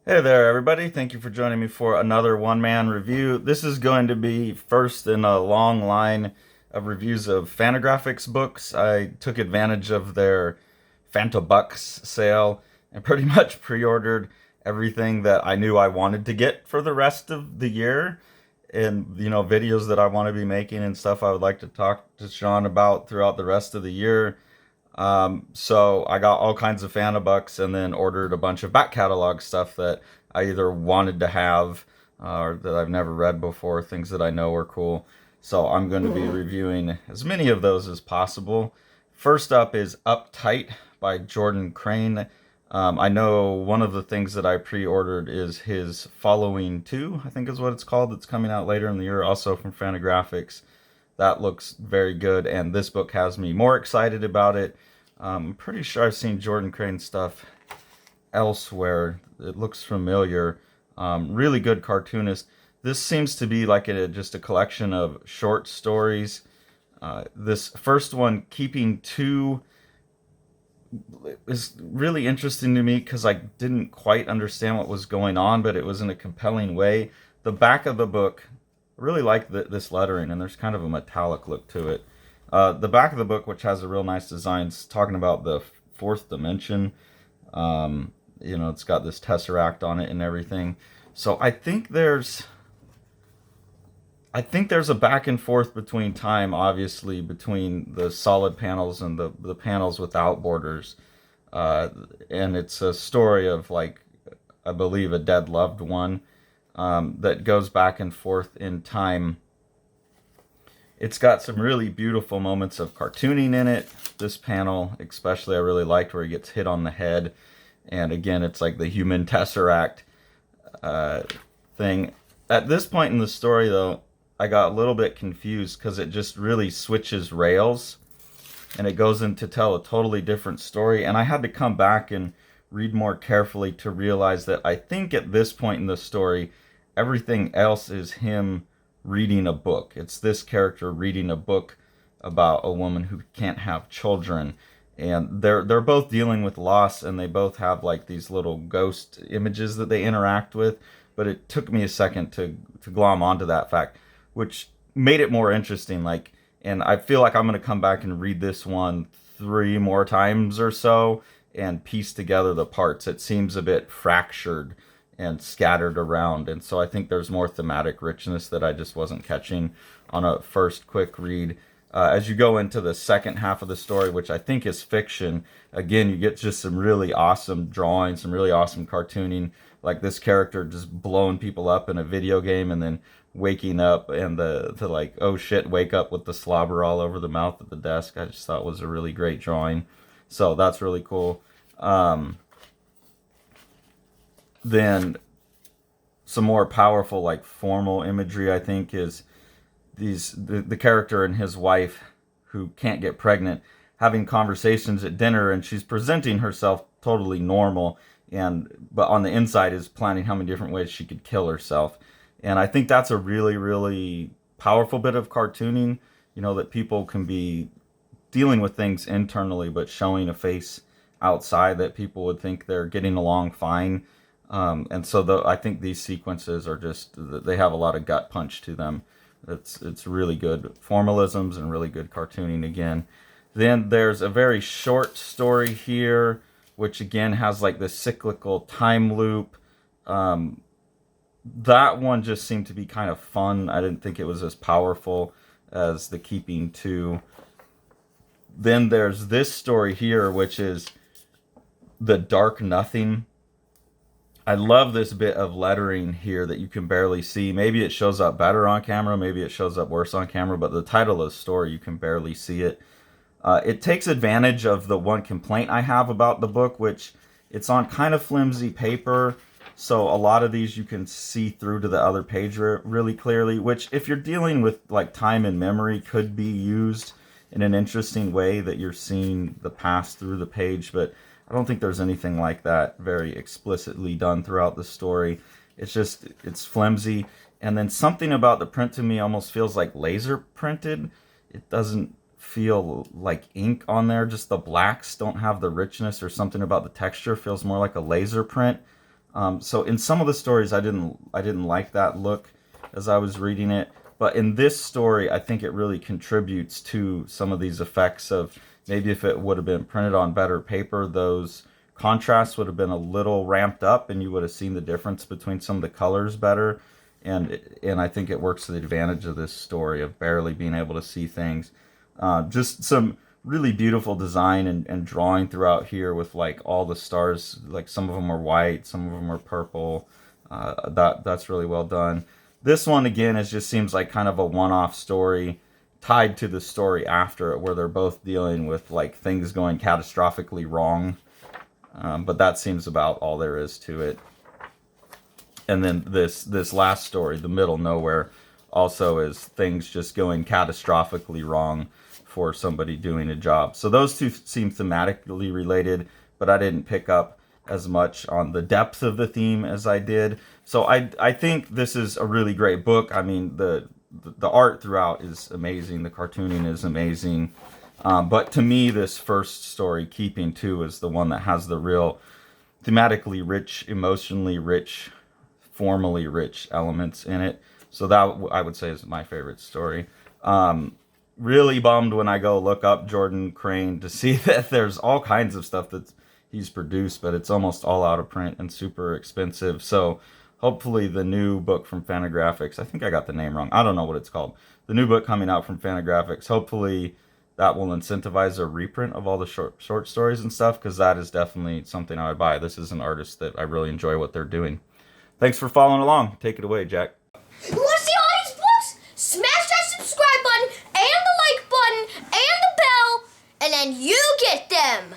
Hey there, everybody. Thank you for joining me for another one-man review. This is going to be first in a long line of reviews of Fantagraphics books. I took advantage of their Fantabucks sale and pretty much pre-ordered everything that I knew I wanted to get for the rest of the year, and videos that I want to be making and stuff I would like to talk to Sean about throughout the rest of the year. So I got all kinds of Fanabucks and then ordered a bunch of back catalog stuff that I either wanted to have or that I've never read before, things that I know are cool. So I'm going to be reviewing as many of those as possible. First up is Uptight by Jordan Crane. I know one of the things that I pre-ordered is his Following 2, I think is what it's called. It's coming out later in the year, also from Fantagraphics. That looks very good, and this book has me more excited about it. I'm pretty sure I've seen Jordan Crane stuff elsewhere. It looks familiar. Really good cartoonist. This seems to be like just a collection of short stories. This first one, Keeping Two, is really interesting to me because I didn't quite understand what was going on, but it was in a compelling way. The back of the book, I really like this lettering, and there's kind of a metallic look to it. The back of the book, which has a real nice design, is talking about the fourth dimension. It's got this tesseract on it and everything. So I think there's a back and forth between time, obviously, between the solid panels and the panels without borders. Uh, and it's a story of, like, I believe, a dead loved one that goes back and forth in time. It's got some really beautiful moments of cartooning in it. This panel, especially, I really liked where he gets hit on the head. And again, it's like the human tesseract uh, thing. At this point in the story, though, I got a little bit confused because it just really switches rails and it goes in to tell a totally different story. And I had to come back and read more carefully to realize that I think at this point in the story, everything else is him reading a book. It's this character reading a book about a woman who can't have children. And they're both dealing with loss, and they both have like these little ghost images that they interact with. But it took me a second to glom onto that fact, which made it more interesting. Like, and I feel like I'm going to come back and read this one three more times or so and piece together the parts. It seems a bit fractured and scattered around, and so I think there's more thematic richness that I just wasn't catching on a first quick read. As you go into the second half of the story, which I think is fiction, again, you get just some really awesome drawing, some really awesome cartooning, like this character just blowing people up in a video game and then waking up and the like, oh shit, wake up with the slobber all over the mouth of the desk. I just thought was a really great drawing. So that's really cool. Then some more powerful, like, formal imagery, I think, is the character and his wife who can't get pregnant having conversations at dinner, and she's presenting herself totally normal, and but on the inside is planning how many different ways she could kill herself. And I think that's a really, really powerful bit of cartooning, that people can be dealing with things internally but showing a face outside that people would think they're getting along fine. And so I think these sequences are just, they have a lot of gut punch to them. It's really good formalisms and really good cartooning again. Then there's a very short story here, which again has like this cyclical time loop. That one just seemed to be kind of fun. I didn't think it was as powerful as the Keeping Two. Then there's this story here, which is The Dark Nothing. I love this bit of lettering here that you can barely see. Maybe it shows up better on camera, maybe it shows up worse on camera, but the title of the story, you can barely see it. It takes advantage of the one complaint I have about the book, which it's on kind of flimsy paper, so a lot of these you can see through to the other page really clearly, which if you're dealing with like time and memory could be used in an interesting way that you're seeing the past through the page, but I don't think there's anything like that very explicitly done throughout the story. It's flimsy. And then something about the print to me almost feels like laser printed. It doesn't feel like ink on there. Just the blacks don't have the richness, or something about the texture feels more like a laser print. So in some of the stories, I didn't like that look as I was reading it, but in this story, I think it really contributes to some of these effects of maybe if it would have been printed on better paper, those contrasts would have been a little ramped up, and you would have seen the difference between some of the colors better. And I think it works to the advantage of this story of barely being able to see things. Just some really beautiful design and drawing throughout here with like all the stars. Like some of them are white, some of them are purple. That's really well done. This one again is just seems like kind of a one-off story tied to the story after it, where they're both dealing with like things going catastrophically wrong. But that seems about all there is to it. And then this last story, the middle nowhere, also is things just going catastrophically wrong for somebody doing a job. So those two seem thematically related, but I didn't pick up as much on the depth of the theme as I did. So I think this is a really great book. I mean, the art throughout is amazing. The cartooning is amazing. But to me, this first story, Keeping Two, is the one that has the real thematically rich, emotionally rich, formally rich elements in it. So that I would say is my favorite story. Really bummed when I go look up Jordan Crane to see that there's all kinds of stuff that he's produced, but it's almost all out of print and super expensive. So hopefully the new book from Fantagraphics, I think I got the name wrong. I don't know what it's called. The new book coming out from Fantagraphics, hopefully that will incentivize a reprint of all the short stories and stuff, because that is definitely something I would buy. This is an artist that I really enjoy what they're doing. Thanks for following along. Take it away, Jack. You want to see all these books? Smash that subscribe button and the like button and the bell, and then you get them.